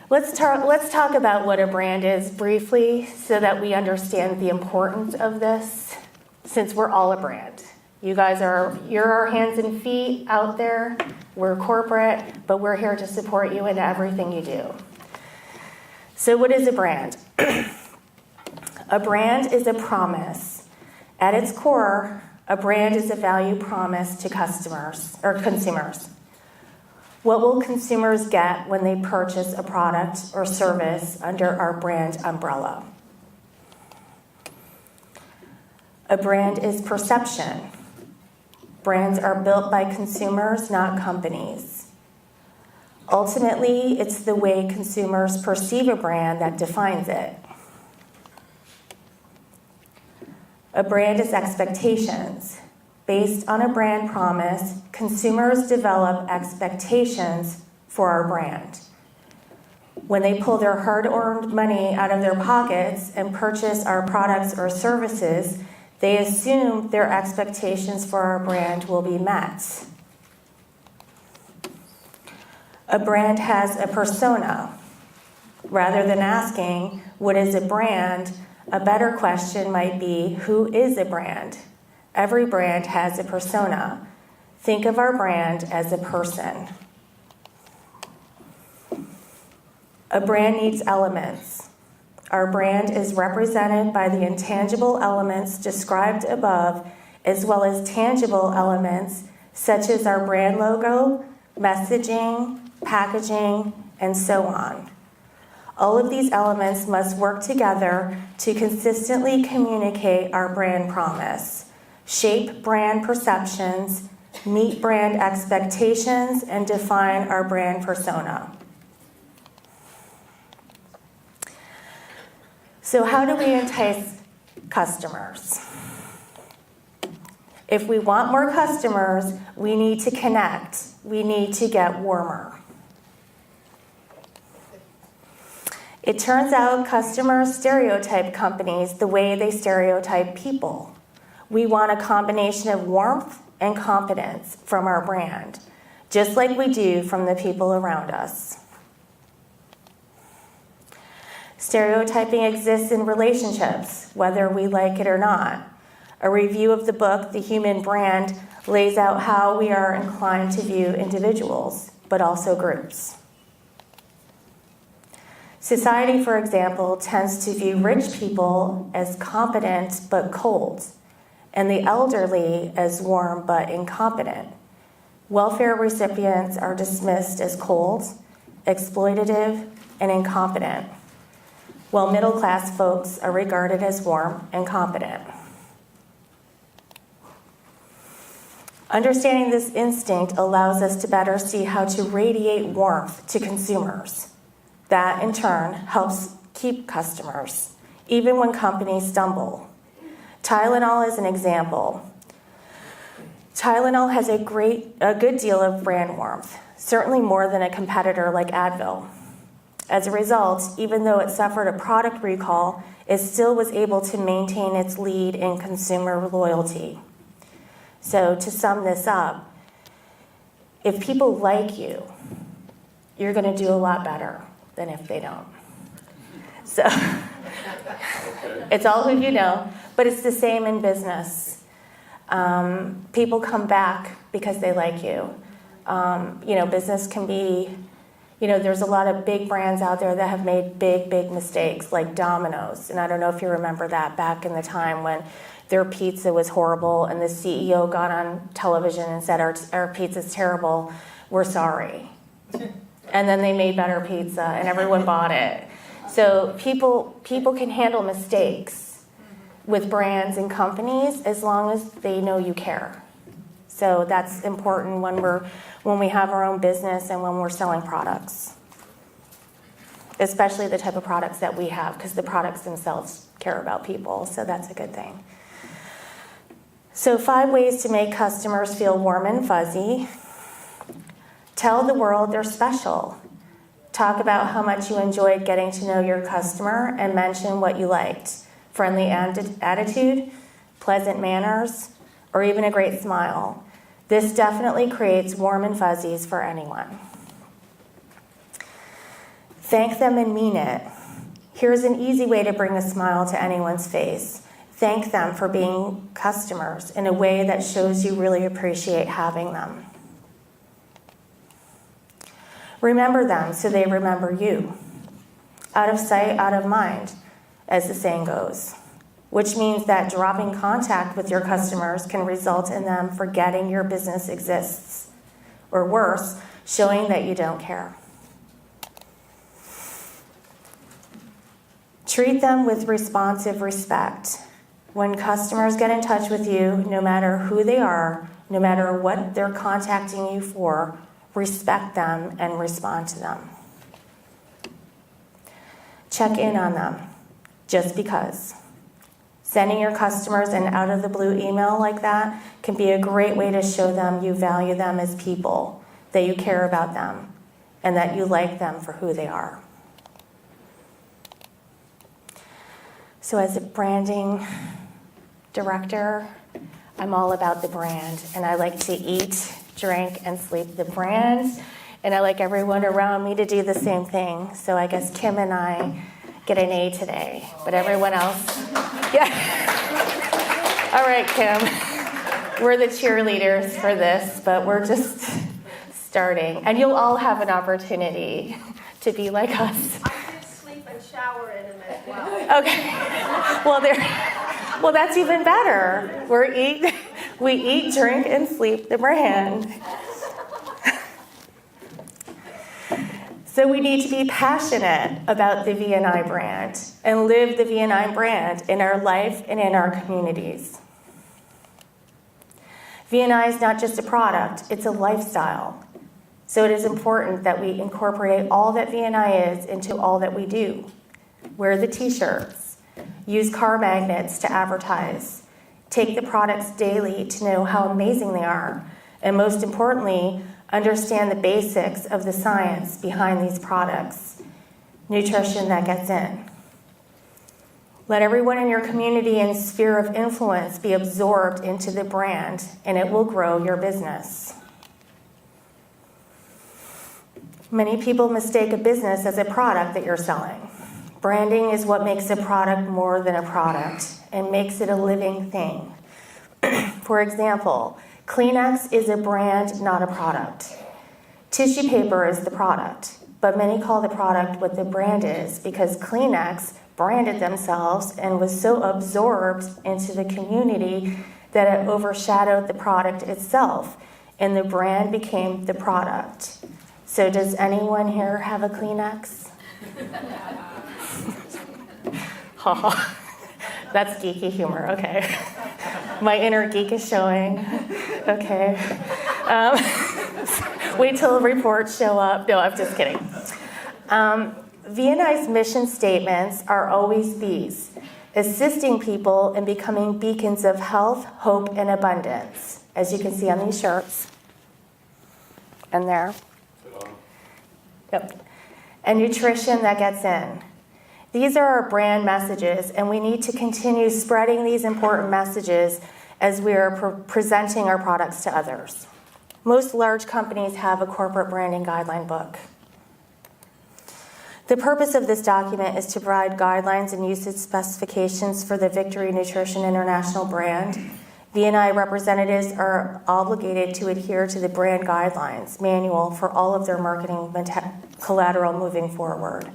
Let's talk about what a brand is briefly so that we understand the importance of this, since we're all a brand. You're our hands and feet out there. We're corporate, but we're here to support you in everything you do. So what is a brand? A brand is a promise. At its core, a brand is a value promise to customers or consumers. What will consumers get when they purchase a product or service under our brand umbrella? A brand is perception. Brands are built by consumers, not companies. Ultimately, it's the way consumers perceive a brand that defines it. A brand is expectations. Based on a brand promise, consumers develop expectations for our brand. When they pull their hard-earned money out of their pockets and purchase our products or services, they assume their expectations for our brand will be met. A brand has a persona. Rather than asking, what is a brand, a better question might be, who is a brand? Every brand has a persona. Think of our brand as a person. A brand needs elements. Our brand is represented by the intangible elements described above, as well as tangible elements such as our brand logo, messaging, packaging, and so on. All of these elements must work together to consistently communicate our brand promise, shape brand perceptions, meet brand expectations, and define our brand persona. So how do we entice customers? If we want more customers, we need to connect. We need to get warmer. It turns out customers stereotype companies the way they stereotype people. We want a combination of warmth and confidence from our brand, just like we do from the people around us. Stereotyping exists in relationships, whether we like it or not. A review of the book, The Human Brand, lays out how we are inclined to view individuals, but also groups. Society, for example, tends to view rich people as competent but cold, and the elderly as warm but incompetent. Welfare recipients are dismissed as cold, exploitative, and incompetent, while middle-class folks are regarded as warm and competent. Understanding this instinct allows us to better see how to radiate warmth to consumers. That, in turn, helps keep customers, even when companies stumble. Tylenol is an example. Tylenol has a good deal of brand warmth, certainly more than a competitor like Advil. As a result, even though it suffered a product recall, it still was able to maintain its lead in consumer loyalty. So to sum this up, if people like you, you're going to do a lot better than if they don't. So it's all who you know, but it's the same in business. People come back because they like you. Business can be, there's a lot of big brands out there that have made big, big mistakes, like Domino's. And I don't know if you remember that back in the time when their pizza was horrible and the CEO got on television and said, our pizza's terrible, we're sorry. And then they made better pizza and everyone bought it. So people can handle mistakes with brands and companies as long as they know you care. So that's important when we have our own business and when we're selling products, especially the type of products that we have, because the products themselves care about people. So that's a good thing. So 5 ways to make customers feel warm and fuzzy. Tell the world they're special. Talk about how much you enjoyed getting to know your customer and mention what you liked. Friendly attitude, pleasant manners, or even a great smile. This definitely creates warm and fuzzies for anyone. Thank them and mean it. Here's an easy way to bring a smile to anyone's face. Thank them for being customers in a way that shows you really appreciate having them. Remember them so they remember you. Out of sight, out of mind, as the saying goes, which means that dropping contact with your customers can result in them forgetting your business exists, or worse, showing that you don't care. Treat them with responsive respect. When customers get in touch with you, no matter who they are, no matter what they're contacting you for, respect them and respond to them. Check in on them, just because. Sending your customers an out-of-the-blue email like that can be a great way to show them you value them as people, that you care about them, and that you like them for who they are. So as a branding director, I'm all about the brand, and I like to eat, drink, and sleep the brand, and I like everyone around me to do the same thing. So I guess Kim and I get an A today, but everyone else, yeah. All right, Kim, we're the cheerleaders for this, but we're just starting, and you'll all have an opportunity to be like us. I did sleep and shower in them as well. Okay. Well, that's even better. We eat, drink, and sleep the brand. So we need to be passionate about the V&I brand and live the V&I brand in our life and in our communities. V&I is not just a product, it's a lifestyle. So it is important that we incorporate all that V&I is into all that we do. Wear the t-shirts, use car magnets to advertise, take the products daily to know how amazing they are, and most importantly, understand the basics of the science behind these products, nutrition that gets in. Let everyone in your community and sphere of influence be absorbed into the brand, and it will grow your business. Many people mistake a business as a product that you're selling. Branding is what makes a product more than a product and makes it a living thing. For example, Kleenex is a brand, not a product. Tissue paper is the product, but many call the product what the brand is because Kleenex branded themselves and was so absorbed into the community that it overshadowed the product itself, and the brand became the product. So does anyone here have a Kleenex? That's geeky humor, okay. My inner geek is showing, okay. Wait till the reports show up. No, I'm just kidding. V&I's mission statements are always these: assisting people in becoming beacons of health, hope, and abundance, as you can see on these shirts. And there. Yep. And nutrition that gets in. These are our brand messages, and we need to continue spreading these important messages as we are presenting our products to others. Most large companies have a corporate branding guideline book. The purpose of this document is to provide guidelines and usage specifications for the Victory Nutrition International brand. V&I representatives are obligated to adhere to the brand guidelines manual for all of their marketing collateral moving forward.